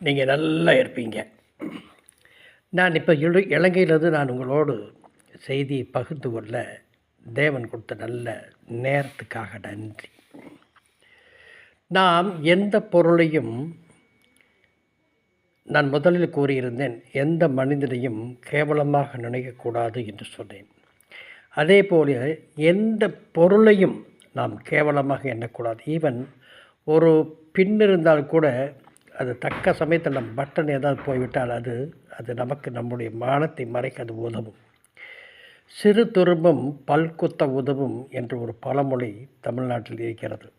நீங்கள் நல்லா இருப்பீங்க. நான் இப்போ இலங்கையிலிருந்து நான் உங்களோடு செய்தி பகிர்ந்து கொள்ள தேவன் கொடுத்த நல்ல நேரத்துக்காக நன்றி. நாம் எந்த பொருளையும், நான் முதலில் கூறியிருந்தேன், எந்த மனிதனையும் கேவலமாக நினைக்கக்கூடாது என்று சொன்னேன். அதே போல எந்த பொருளையும் நாம் கேவலமாக எண்ணக்கூடாது. ஈவன் ஒரு பின் இருந்தால் கூட அது தக்க சமயத்தில் நம்ம பட்டன் ஏதாவது போய்விட்டால் அது நமக்கு நம்முடைய மானத்தை மறைக்க அது உதவும். சிறு துரும்பும் பல்குத்த உதவும் என்று ஒரு பழமொழி தமிழ்நாட்டில் இருக்கிறது.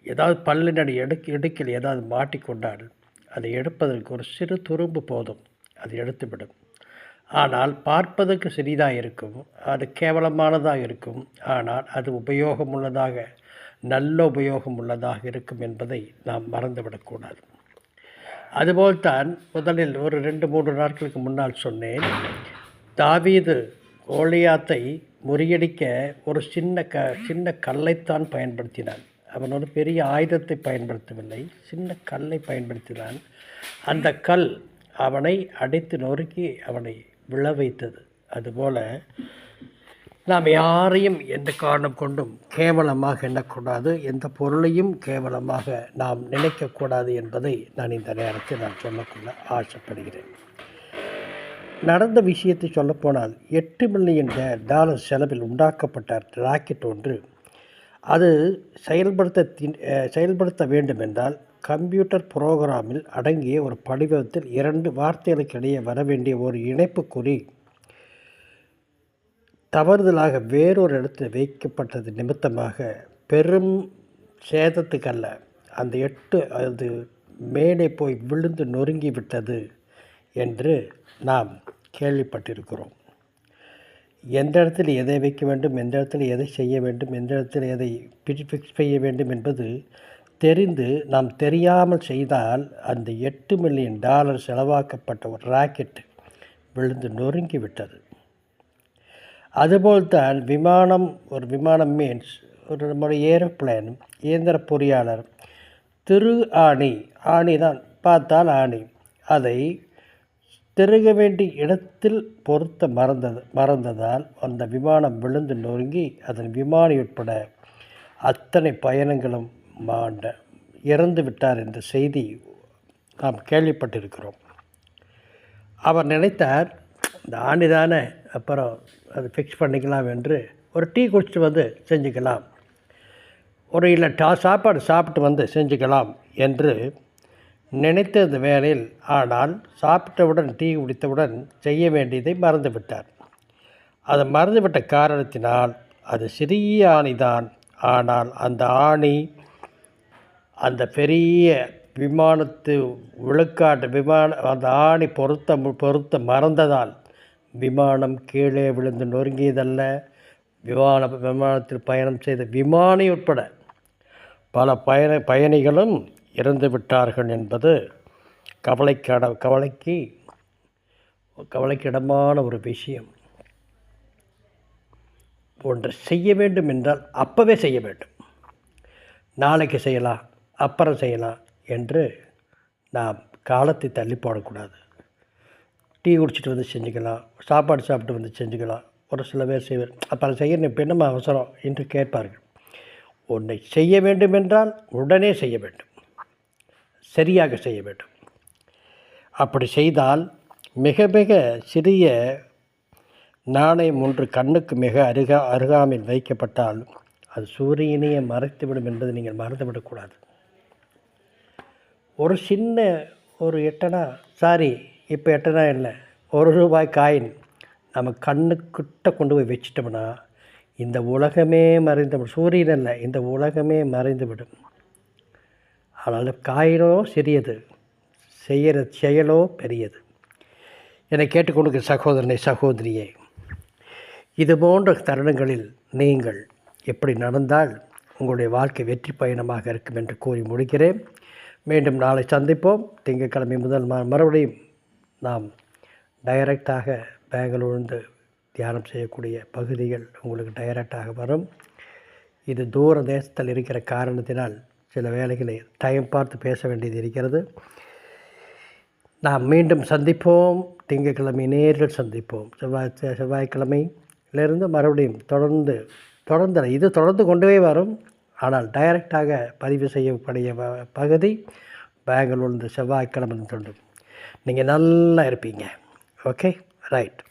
ஏதாவது பல்லினடி இடுக்கில் ஏதாவது மாட்டிக்கொண்டால் அதை எடுப்பதற்கு ஒரு சிறு துரும்பு போதும், அது எடுத்துவிடும். ஆனால் பார்ப்பதற்கு சிறிதாக இருக்கும், அது கேவலமானதாக இருக்கும், ஆனால் அது உபயோகமுள்ளதாக, நல்ல உபயோகம் உள்ளதாக இருக்கும் என்பதை நாம் மறந்துவிடக்கூடாது. அதுபோல்தான் முதலில் ஒரு 2-3 நாட்களுக்கு முன்னால் சொன்னேன், தாவீது கோலியாத்தை முறியடிக்க ஒரு சின்ன கல்லைத்தான் பயன்படுத்தினான். அவன் ஒரு பெரிய ஆயுதத்தை பயன்படுத்தவில்லை, சின்ன கல்லை பயன்படுத்தினான். அந்த கல் அவனை அடித்து நொறுக்கி அவனை விழ வைத்தது. அதுபோல் நாம் யாரையும் எந்த காரணம் கொண்டும் கேவலமாக எண்ணக்கூடாது, எந்த பொருளையும் கேவலமாக நாம் நினைக்கக்கூடாது என்பதை நான் இந்த நேரத்தில் நான் சொல்லக்கொள்ள ஆசைப்படுகிறேன். நடந்த விஷயத்தை சொல்லப்போனால் $8 மில்லியன் செலவில் உண்டாக்கப்பட்ட ராக்கெட் ஒன்று, அது செயல்படுத்த வேண்டுமென்றால் கம்ப்யூட்டர் புரோகிராமில் அடங்கிய ஒரு படிவத்தில் 2 வார்த்தைகளுக்கிடையே வர வேண்டிய ஒரு இணைப்புக்குறி தவறுதலாக வேறொரு இடத்தில் வைக்கப்பட்டது நிமித்தமாக பெரும் சேதத்துக்கல்ல, அந்த 8 அது மேலே போய் விழுந்து நொறுங்கி விட்டது என்று நாம் கேள்விப்பட்டிருக்கிறோம். எந்த இடத்தில் எதை வைக்க வேண்டும், எந்த இடத்தில் எதை செய்ய வேண்டும், எந்த இடத்தில் எதை ஃபிக்ஸ் செய்ய வேண்டும் என்பது தெரிந்து நாம் தெரியாமல் செய்தால் அந்த $8 மில்லியன் செலவாக்கப்பட்ட ஒரு ராக்கெட் விழுந்து நொறுங்கி விட்டது. அதுபோல்தான் ஒரு விமானம் மீன்ஸ் ஒரு நம்முடைய ஏரோப்ளேன் இயந்திர பொறியாளர் ஆணி தான் பார்த்தால் ஆணி, அதை திருக வேண்டிய இடத்தில் பொருத்த மறந்ததால் அந்த விமானம் விழுந்து நொறுங்கி அதன் விமானி உட்பட அத்தனை பயணங்களும் இறந்து விட்டார் என்ற செய்தி நாம் கேள்விப்பட்டிருக்கிறோம். அவர் நினைத்தார், இந்த ஆணி தானே, அப்புறம் அது ஃபிக்ஸ் பண்ணிக்கலாம் என்று ஒரு டீ குடிச்சிட்டு வந்து செஞ்சுக்கலாம், ஒரு இல்லை சாப்பாடு சாப்பிட்டு வந்து செஞ்சுக்கலாம் என்று நினைத்த இந்த வேளையில், ஆனால் சாப்பிட்டவுடன் டீ குடித்தவுடன் செய்ய வேண்டியதை மறந்துவிட்டார். அதை மறந்துவிட்ட காரணத்தினால் அது சிறிய ஆணிதான், ஆனால் அந்த ஆணி அந்த பெரிய விமானத்து அந்த ஆணி பொருத்த மறந்ததால் விமானம் கீழே விழுந்து நொறுங்கியதல்ல, விமானத்தில் பயணம் செய்த விமானி உட்பட பல பயணிகளும் இறந்து விட்டார்கள் என்பது கவலைக்கிடமான ஒரு விஷயம். ஒன்று செய்ய வேண்டும் என்றால் அப்போவே செய்ய வேண்டும். நாளைக்கு செய்யலாம், அப்புறம் செய்யலாம் என்று நாம் காலத்தை தள்ளி போடக்கூடாது. டீ குடிச்சிட்டு வந்து செஞ்சுக்கலாம், சாப்பாடு சாப்பிட்டு வந்து செஞ்சுக்கலாம். ஒரு சில பேர் செய்வார், அப்புறம் செய்ய இப்போ என்னமா அவசரம் என்று கேட்பார்கள். ஒன்றை செய்ய வேண்டும் என்றால் உடனே செய்ய வேண்டும், சரியாக செய்ய வேண்டும். அப்படி செய்தால் மிக மிக சிறிய நாணயம் ஒன்று கண்ணுக்கு மிக அருகாமையில் வைக்கப்பட்டால் அது சூரியனையே மறைத்துவிடும் என்பதை நீங்கள் மறந்துவிடக்கூடாது. ஒரு சின்ன ஒரு இப்போ 8 அணா இல்லை, ₹1 காயின் நம்ம கண்ணுக்கிட்ட கொண்டு போய் வச்சிட்டோம்னா இந்த உலகமே மறைந்துவிடும். சூரியன் இல்லை, இந்த உலகமே மறைந்துவிடும். ஆனால் காயினோ சிறியது, செய்கிற செயலோ பெரியது. என்னை கேட்டுக்கொண்டு சகோதரனை சகோதரியே, இது போன்ற தருணங்களில் நீங்கள் எப்படி நடந்தால் உங்களுடைய வாழ்க்கை வெற்றி பயணமாக இருக்கும் என்று கூறி முடிக்கிறேன். மீண்டும் நாளை சந்திப்போம். திங்கட்கிழமை முதல் மறுபடியும் நாம் டைரக்டாக பெங்களூர்ந்து தியானம் செய்யக்கூடிய பகுதிகள் உங்களுக்கு டைரக்டாக வரும். இது தூர தேசத்தில் இருக்கிற காரணத்தினால் சில வேளைகளை டைம் பார்த்து பேச வேண்டியது இருக்கிறது. நாம் மீண்டும் சந்திப்போம். திங்கட்கிழமை நேரில் சந்திப்போம். செவ்வாய்க்கிழமையிலிருந்து மறுபடியும் தொடர்ந்து இது தொடர்ந்து கொண்டே வரும். ஆனால் டைரக்டாக பதிவு செய்யக்கூடிய பகுதி பெங்களூர்ந்து செவ்வாய்க்கிழமை தொடரும். நீங்கள் நல்லா இருப்பீங்க. Okay, right.